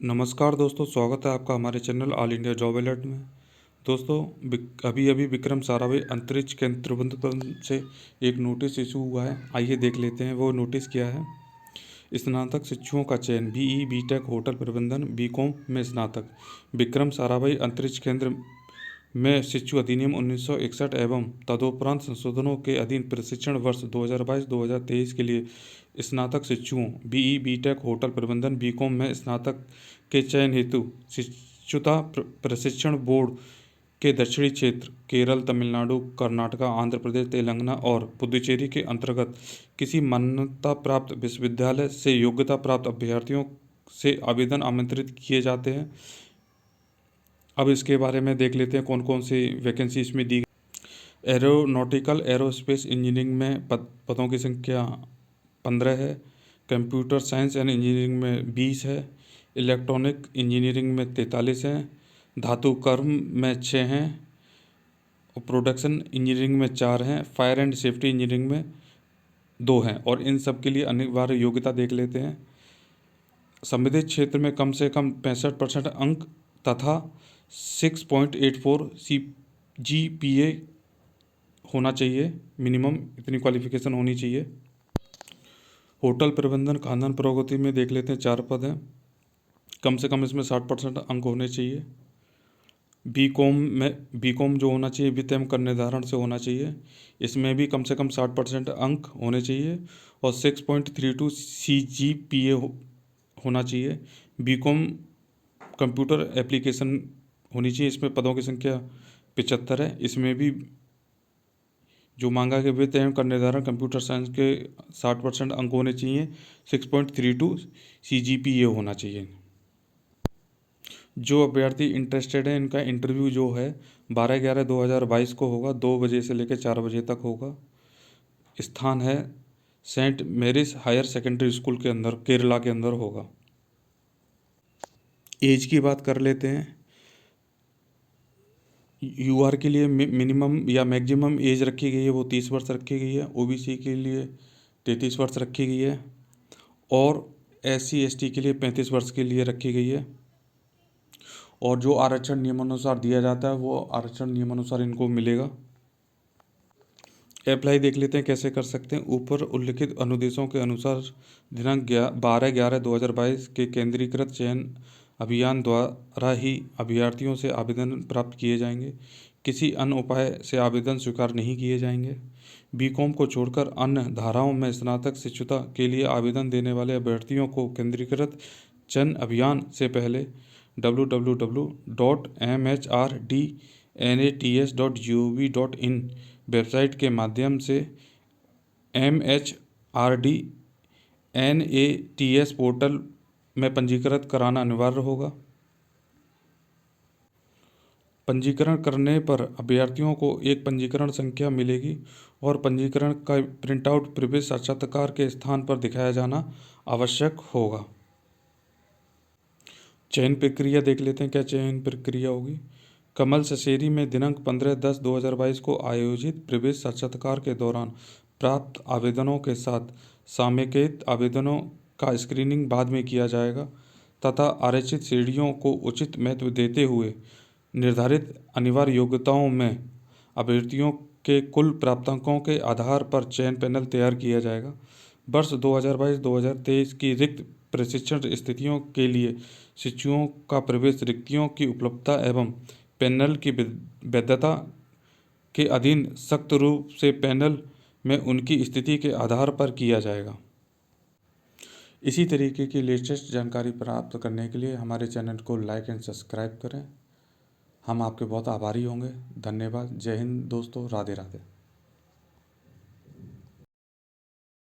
नमस्कार दोस्तों, स्वागत है आपका हमारे channel all India job alert में। दोस्तों, अभी अभी विक्रम साराभाई अंतरिक्ष केंद्र त्रिवेंद्रम से एक नोटिस इशू हुआ है। आइए देख लेते हैं वो नोटिस क्या है। स्नातक शिक्षुओं का चयन बीई, बीटेक, होटल प्रबंधन, बीकॉम में स्नातक। विक्रम साराभाई अंतरिक्ष केंद्र में शिक्षु अधिनियम 1961 एवं तदोपरांत संशोधनों के अधीन प्रशिक्षण वर्ष 2022-2023 के लिए स्नातक शिक्षुओं बीई, बीटेक, होटल प्रबंधन, बीकॉम में स्नातक के चयन हेतु शिक्षुता प्रशिक्षण बोर्ड के दक्षिणी क्षेत्र केरल, तमिलनाडु, कर्नाटक, आंध्र प्रदेश, तेलंगाना और पुडुचेरी के अंतर्गत किसी मान्यता प्राप्त विश्वविद्यालय से योग्यता प्राप्त अभ्यर्थियों से आवेदन आमंत्रित किए जाते हैं। अब इसके बारे में देख लेते हैं कौन कौन सी वैकेंसी इसमें दी। एरोनॉटिकल एरोस्पेस इंजीनियरिंग में पदों की संख्या 15 है। कंप्यूटर साइंस एंड इंजीनियरिंग में 20 है। इलेक्ट्रॉनिक इंजीनियरिंग में 43 हैं। धातु कर्म में 6 हैं और प्रोडक्शन इंजीनियरिंग में 4 हैं। फायर एंड सेफ्टी इंजीनियरिंग में 2 हैं। और इन सब के लिए अनिवार्य योग्यता देख लेते हैं। संबंधित क्षेत्र में कम से कम 65% अंक तथा 6.84 CGPA होना चाहिए। मिनिमम इतनी क्वालिफिकेशन होनी चाहिए। होटल प्रबंधन खानदान प्रगति में देख लेते हैं 4 पद हैं। कम से कम इसमें 60% अंक होने चाहिए। बीकॉम जो होना चाहिए वित्त एवं कर निर्धारण से होना चाहिए। इसमें भी कम से कम 60% अंक होने चाहिए और 6.32 CGPA होना चाहिए। बीकॉम कंप्यूटर एप्लीकेशन होनी चाहिए। इसमें पदों की संख्या 75 है। इसमें भी जो मांगा गया वित्त एवं कर निर्धारण कंप्यूटर साइंस के 60% अंक होने चाहिए। 6.32 CGPA होना चाहिए। जो अभ्यर्थी इंटरेस्टेड है इनका इंटरव्यू जो है 12/11/2022 को होगा। 2 बजे से लेकर 4 बजे तक होगा। स्थान है saint Mary's higher secondary school के अंदर, केरला के अंदर होगा। एज की बात कर लेते हैं। यूआर के लिए मिनिमम या मैक्सिमम एज रखी गई है वो 30 वर्ष रखी गई है। ओबीसी के लिए 33 वर्ष रखी गई है और SC ST के लिए 35 वर्ष के लिए रखी गई है। और जो आरक्षण नियमानुसार दिया जाता है वो आरक्षण नियमानुसार इनको मिलेगा। अप्लाई देख लेते हैं कैसे कर सकते हैं। ऊपर उल्लिखित अनुदेशों के अनुसार दिनांक 12/11/2022 के केंद्रीकृत चयन अभियान द्वारा ही अभ्यर्थियों से आवेदन प्राप्त किए जाएंगे। किसी अन्य उपाय से आवेदन स्वीकार नहीं किए जाएंगे। बीकॉम को छोड़कर अन्य धाराओं में स्नातक शिक्षुता के लिए आवेदन देने वाले अभ्यर्थियों को केंद्रीकृत चयन अभियान से पहले www.mhrDNATS.gov.in वेबसाइट के माध्यम से MHRDNATS पोर्टल में पंजीकृत कराना अनिवार्य होगा। पंजीकरण करने पर अभ्यर्थियों को एक पंजीकरण संख्या मिलेगी और पंजीकरण का प्रिंटआउट प्रवेश साक्षात्कार के स्थान पर दिखाया जाना आवश्यक होगा। चयन प्रक्रिया देख लेते हैं क्या चयन प्रक्रिया होगी। कमल ससेरी में दिनांक 15/10/2022 को आयोजित प्रवेश साक्षात्कार के दौरान प्राप्त आवेदनों के साथ समेकित आवेदनों का स्क्रीनिंग बाद में किया जाएगा तथा आरक्षित श्रेणियों को उचित महत्व देते हुए निर्धारित अनिवार्य योग्यताओं में अभ्यर्थियों के कुल प्राप्तांकों के आधार पर चयन पैनल तैयार किया जाएगा। वर्ष 2022-2023 की रिक्त प्रशिक्षण स्थितियों के लिए शिक्षुओं का प्रवेश रिक्तियों की उपलब्धता एवं पैनल की वैधता के अधीन सख्त रूप से पैनल में उनकी स्थिति के आधार पर किया जाएगा। इसी तरीके की लेटेस्ट जानकारी प्राप्त करने के लिए हमारे चैनल को लाइक एंड सब्सक्राइब करें। हम आपके बहुत आभारी होंगे। धन्यवाद। जय हिंद दोस्तों। राधे राधे।